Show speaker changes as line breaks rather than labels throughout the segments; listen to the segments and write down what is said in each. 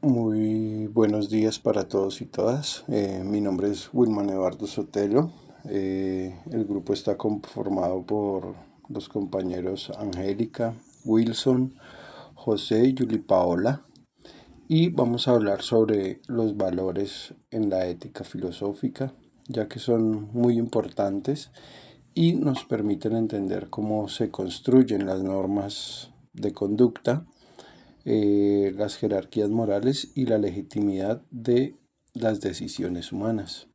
Muy buenos días para todos y todas. Mi nombre es Wilman Eduardo Sotelo. El grupo está conformado por los compañeros Angélica, Wilson, José y Yuli Paola. Y vamos a hablar sobre los valores en la ética filosófica, ya que son muy importantes y nos permiten entender cómo se construyen las normas de conducta, las jerarquías morales y la legitimidad de las decisiones humanas.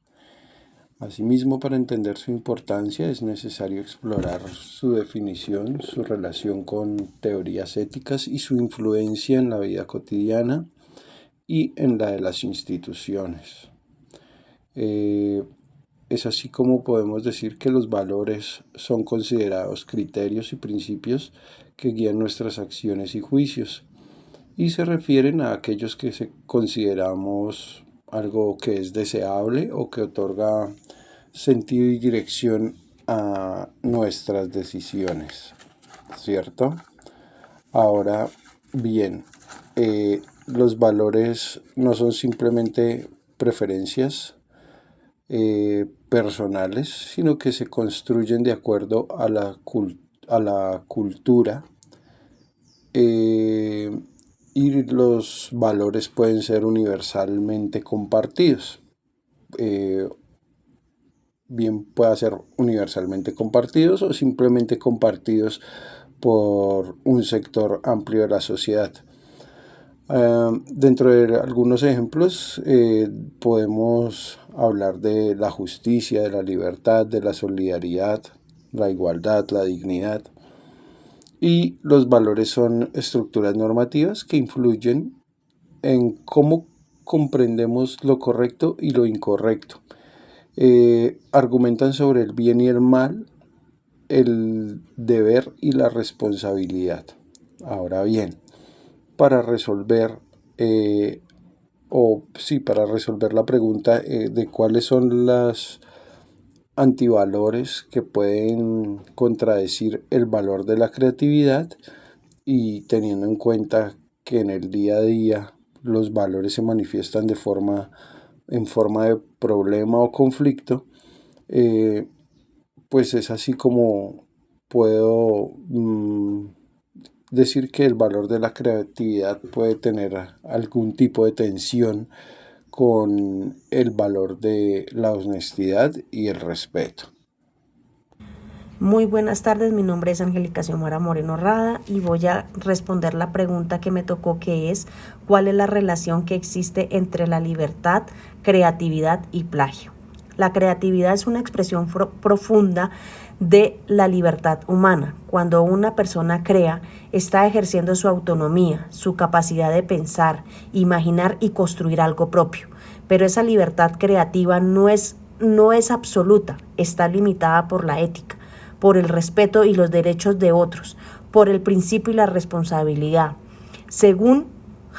Asimismo, para entender su importancia es necesario explorar su definición, su relación con teorías éticas y su influencia en la vida cotidiana y en la de las instituciones. Es así como podemos decir que los valores son considerados criterios y principios que guían nuestras acciones y juicios, y se refieren a aquellos que consideramos algo que es deseable o que otorga sentido y dirección a nuestras decisiones, ¿cierto? Ahora bien, los valores no son simplemente preferencias personales, sino que se construyen de acuerdo a la cultura, y los valores pueden ser universalmente compartidos. Bien pueda ser universalmente compartidos o simplemente compartidos por un sector amplio de la sociedad. Dentro de algunos ejemplos podemos hablar de la justicia, de la libertad, de la solidaridad, la igualdad, la dignidad. Y los valores son estructuras normativas que influyen en cómo comprendemos lo correcto y lo incorrecto. Argumentan sobre el bien y el mal, el deber y la responsabilidad. Ahora bien, para resolver para resolver la pregunta de cuáles son las antivalores que pueden contradecir el valor de la creatividad, y teniendo en cuenta que en el día a día los valores se manifiestan en forma de problema o conflicto, pues es así como puedo decir que el valor de la creatividad puede tener algún tipo de tensión con el valor de la honestidad y el respeto.
Muy buenas tardes, mi nombre es Angélica Xiomara Moreno Rada y voy a responder la pregunta que me tocó, que es ¿cuál es la relación que existe entre la libertad, creatividad y plagio? La creatividad es una expresión profunda de la libertad humana. Cuando una persona crea, está ejerciendo su autonomía, su capacidad de pensar, imaginar y construir algo propio. Pero esa libertad creativa no es absoluta, está limitada por la ética, por el respeto y los derechos de otros, por el principio y la responsabilidad. Según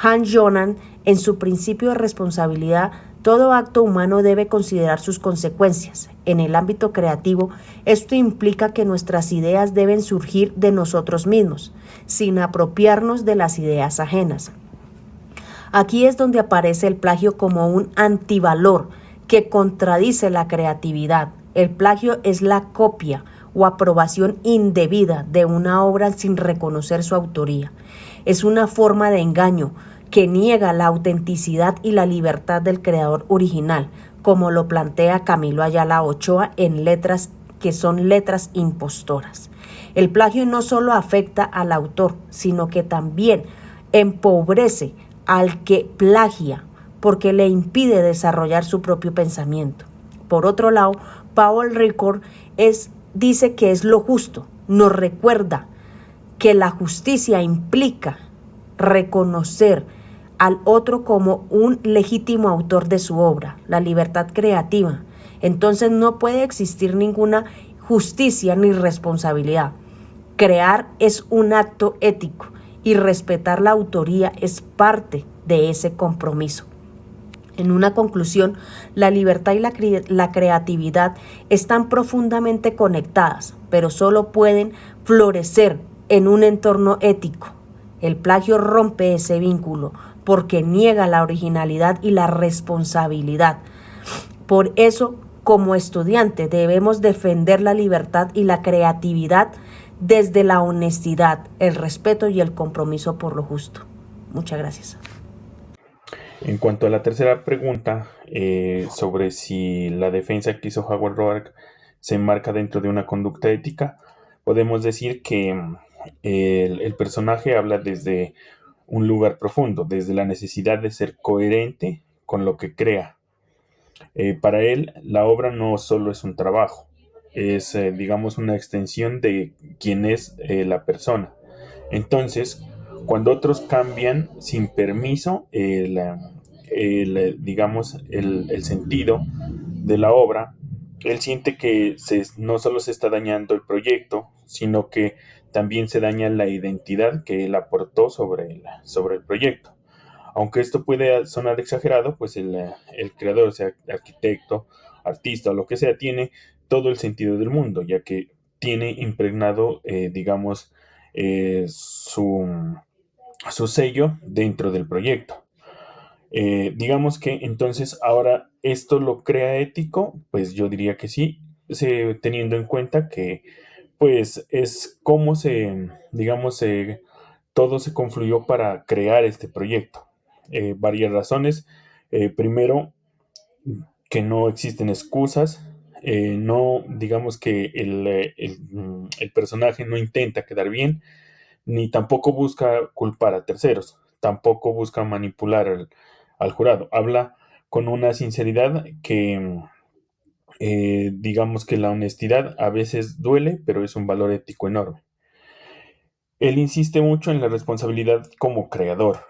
Hans Jonas, en su principio de responsabilidad, todo acto humano debe considerar sus consecuencias. En el ámbito creativo, esto implica que nuestras ideas deben surgir de nosotros mismos, sin apropiarnos de las ideas ajenas. Aquí es donde aparece el plagio como un antivalor que contradice la creatividad. El plagio es la copia o aprobación indebida de una obra sin reconocer su autoría. Es una forma de engaño que niega la autenticidad y la libertad del creador original, como lo plantea Camilo Ayala Ochoa en Letras, que son letras impostoras. El plagio no solo afecta al autor, sino que también empobrece al que plagia, porque le impide desarrollar su propio pensamiento. Por otro lado, Paul Ricoeur dice que es lo justo, nos recuerda que la justicia implica reconocer al otro como un legítimo autor de su obra, la libertad creativa. Entonces no puede existir ninguna justicia ni responsabilidad. Crear es un acto ético y respetar la autoría es parte de ese compromiso. En una conclusión, la libertad y la creatividad están profundamente conectadas, pero solo pueden florecer en un entorno ético. El plagio rompe ese vínculo porque niega la originalidad y la responsabilidad. Por eso, como estudiante, debemos defender la libertad y la creatividad desde la honestidad, el respeto y el compromiso por lo justo. Muchas gracias.
En cuanto a la tercera pregunta, sobre si la defensa que hizo Howard Roark se enmarca dentro de una conducta ética, podemos decir que el personaje habla desde un lugar profundo, desde la necesidad de ser coherente con lo que crea. Para él, la obra no solo es un trabajo, es, digamos, una extensión de quién es la persona. Entonces, cuando otros cambian sin permiso digamos, el sentido de la obra, él siente que no solo se está dañando el proyecto, sino que también se daña la identidad que él aportó sobre el proyecto. Aunque esto puede sonar exagerado, pues el creador, sea arquitecto, artista o lo que sea, tiene todo el sentido del mundo, ya que tiene impregnado, digamos, su sello dentro del proyecto. Digamos que entonces ahora esto lo crea ético, pues yo diría que sí, teniendo en cuenta que pues es como digamos, todo se confluyó para crear este proyecto. Varias razones. Primero, que no existen excusas. No, digamos que el personaje no intenta quedar bien, ni tampoco busca culpar a terceros, tampoco busca manipular al jurado. Habla con una sinceridad que, digamos que la honestidad a veces duele, pero es un valor ético enorme. Él insiste mucho en la responsabilidad como creador.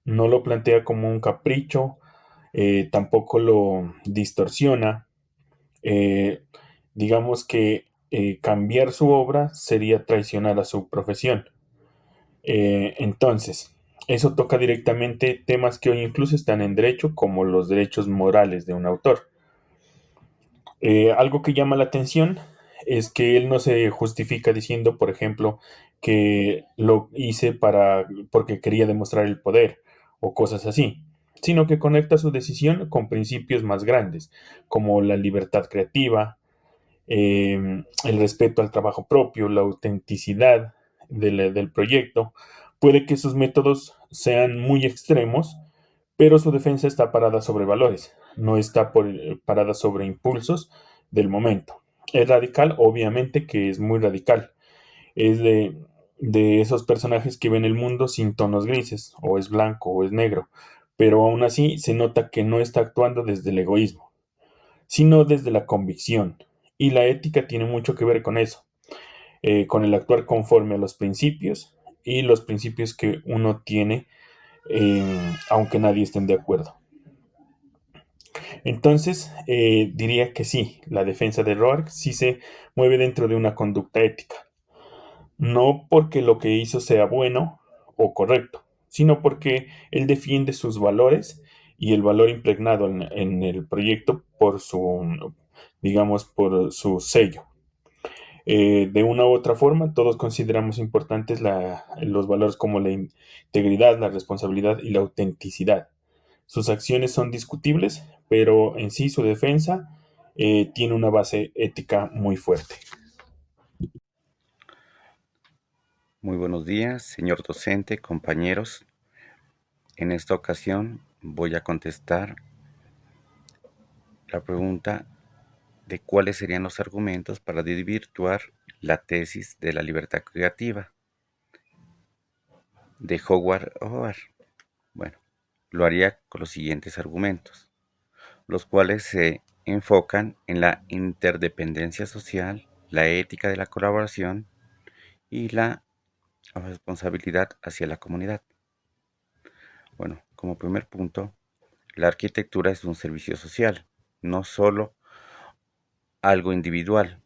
No lo plantea como un capricho, tampoco lo distorsiona. Eh, digamos que cambiar su obra sería traicionar a su profesión. Entonces, eso toca directamente temas que hoy incluso están en derecho, como los derechos morales de un autor. Algo que llama la atención es que él no se justifica diciendo, por ejemplo, que lo hice porque quería demostrar el poder o cosas así, sino que conecta su decisión con principios más grandes, como la libertad creativa, el respeto al trabajo propio, la autenticidad del proyecto. Puede que sus métodos sean muy extremos, pero su defensa está parada sobre valores, no está parada sobre impulsos del momento. Es radical, obviamente que es muy radical. Es de esos personajes que ven el mundo sin tonos grises, o es blanco o es negro, pero aún así se nota que no está actuando desde el egoísmo, sino desde la convicción. Y la ética tiene mucho que ver con eso, con el actuar conforme a los principios y los principios que uno tiene, aunque nadie esté de acuerdo. Entonces, diría que sí, la defensa de Roark sí se mueve dentro de una conducta ética. No porque lo que hizo sea bueno o correcto, sino porque él defiende sus valores y el valor impregnado en el proyecto por digamos, por su sello. De una u otra forma, todos consideramos importantes los valores como la integridad, la responsabilidad y la autenticidad. Sus acciones son discutibles, pero en sí su defensa tiene una base ética muy fuerte.
Muy buenos días, señor docente, compañeros. En esta ocasión voy a contestar la pregunta de cuáles serían los argumentos para desvirtuar la tesis de la libertad creativa de Howard Howard. Bueno, lo haría con los siguientes argumentos, los cuales se enfocan en la interdependencia social, la ética de la colaboración y la responsabilidad hacia la comunidad. Bueno, como primer punto, la arquitectura es un servicio social, no solo algo individual,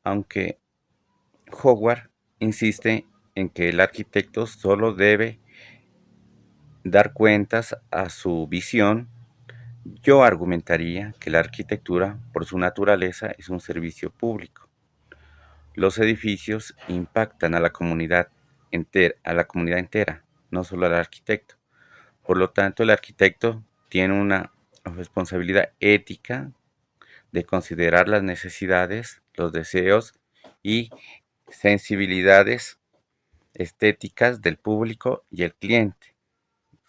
aunque Howard insiste en que el arquitecto solo debe dar cuentas a su visión. Yo argumentaría que la arquitectura, por su naturaleza, es un servicio público. Los edificios impactan a la comunidad a la comunidad entera, no solo al arquitecto. Por lo tanto, el arquitecto tiene una responsabilidad ética de considerar las necesidades, los deseos y sensibilidades estéticas del público y el cliente,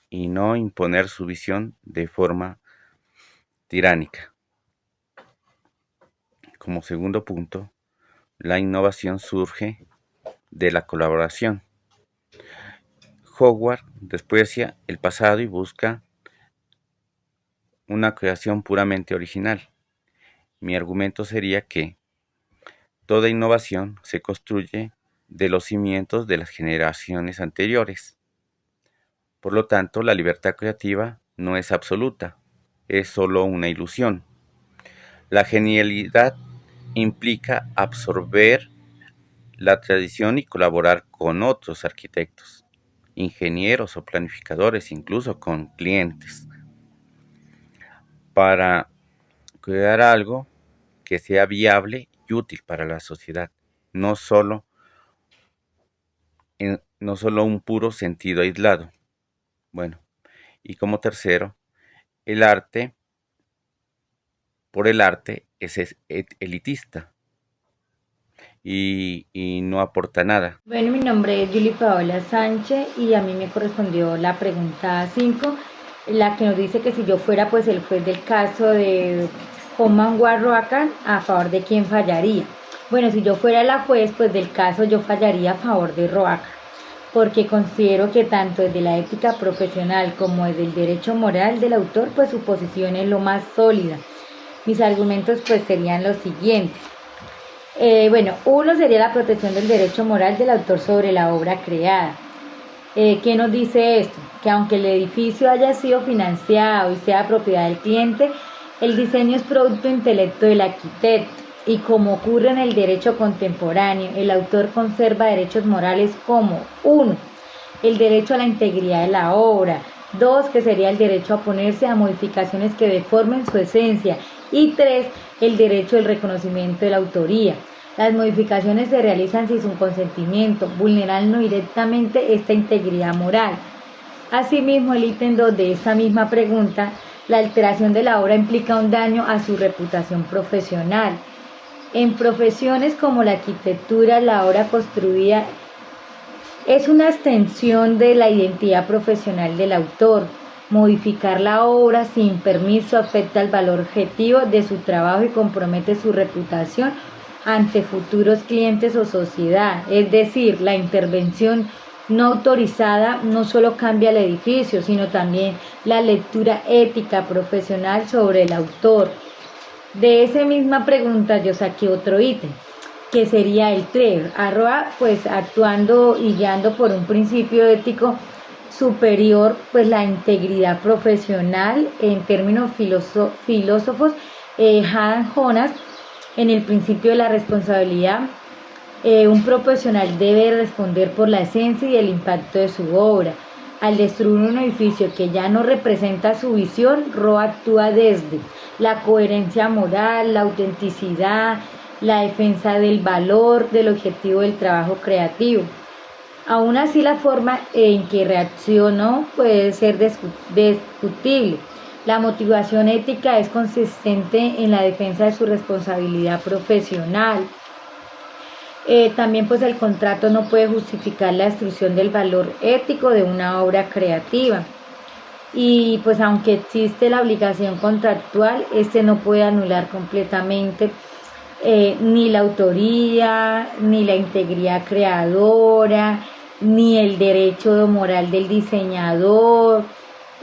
y no imponer su visión de forma tiránica. Como segundo punto, la innovación surge de la colaboración. Howard desprecia el pasado y busca una creación puramente original. Mi argumento sería que toda innovación se construye de los cimientos de las generaciones anteriores. Por lo tanto, la libertad creativa no es absoluta, es solo una ilusión. La genialidad implica absorber la tradición y colaborar con otros arquitectos, ingenieros o planificadores, incluso con clientes, para crear algo que sea viable y útil para la sociedad, no solo un puro sentido aislado. Bueno, y como tercero, el arte, por el arte, es elitista y no aporta nada.
Bueno, mi nombre es Julie Paola Sánchez y a mí me correspondió la pregunta 5, la que nos dice que si yo fuera pues el juez del caso de Homan Roacar, ¿a favor de quién fallaría? Bueno, si yo fuera la juez pues del caso, yo fallaría a favor de Roacar, porque considero que tanto desde la ética profesional como desde el derecho moral del autor, pues su posición es lo más sólida. Mis argumentos pues serían los siguientes. Bueno, uno sería la protección del derecho moral del autor sobre la obra creada. ¿Qué nos dice esto? Que aunque el edificio haya sido financiado y sea propiedad del cliente, el diseño es producto intelecto del arquitecto, y como ocurre en el derecho contemporáneo, el autor conserva derechos morales como 1. El derecho a la integridad de la obra, 2. Que sería el derecho a oponerse a modificaciones que deformen su esencia, y 3. El derecho al reconocimiento de la autoría. Las modificaciones se realizan sin su consentimiento, vulnerando directamente esta integridad moral. Asimismo, el ítem 2 de esta misma pregunta, la alteración de la obra implica un daño a su reputación profesional. En profesiones como la arquitectura, la obra construida es una extensión de la identidad profesional del autor. Modificar la obra sin permiso afecta el valor objetivo de su trabajo y compromete su reputación ante futuros clientes o sociedad. Es decir, la intervención no autorizada no solo cambia el edificio, sino también la lectura ética profesional sobre el autor. De esa misma pregunta yo saqué otro ítem, que sería el 3. Arroa, pues actuando y guiando por un principio ético superior, pues la integridad profesional, en términos filósofos, Han Jonas, en el principio de la responsabilidad, un profesional debe responder por la esencia y el impacto de su obra. Al destruir un edificio que ya no representa su visión, Roa actúa desde la coherencia moral, la autenticidad, la defensa del valor, del objetivo del trabajo creativo. Aún así, la forma en que reaccionó puede ser discutible. La motivación ética es consistente en la defensa de su responsabilidad profesional. También pues el contrato no puede justificar la destrucción del valor ético de una obra creativa. Y pues aunque existe la obligación contractual, este no puede anular completamente ni la autoría, ni la integridad creadora, ni el derecho moral del diseñador.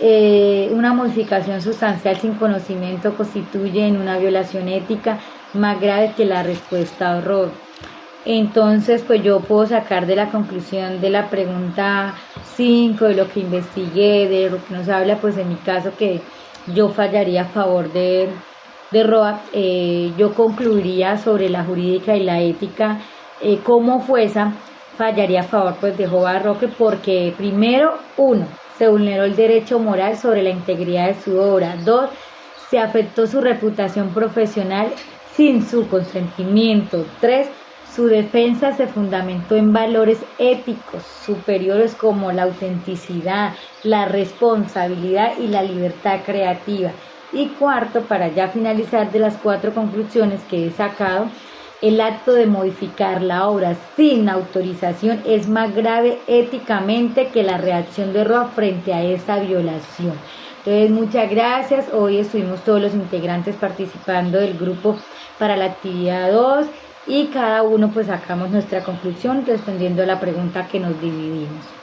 Una modificación sustancial sin conocimiento constituye en una violación ética más grave que la respuesta a horror. Entonces, pues yo puedo sacar de la conclusión de la pregunta 5, de lo que investigué, de lo que nos habla, pues en mi caso que yo fallaría a favor de Roa. Yo concluiría sobre la jurídica y la ética como fuerza, fallaría a favor pues de Howard Roque, porque primero, 1, se vulneró el derecho moral sobre la integridad de su obra. 2, se afectó su reputación profesional sin su consentimiento. 3, Su defensa se fundamentó en valores éticos superiores como la autenticidad, la responsabilidad y la libertad creativa. Y cuarto, para ya finalizar, de las 4 conclusiones que he sacado, el acto de modificar la obra sin autorización es más grave éticamente que la reacción de Roa frente a esa violación. Entonces, muchas gracias. Hoy estuvimos todos los integrantes participando del grupo para la actividad 2 y cada uno pues sacamos nuestra conclusión respondiendo a la pregunta que nos dividimos.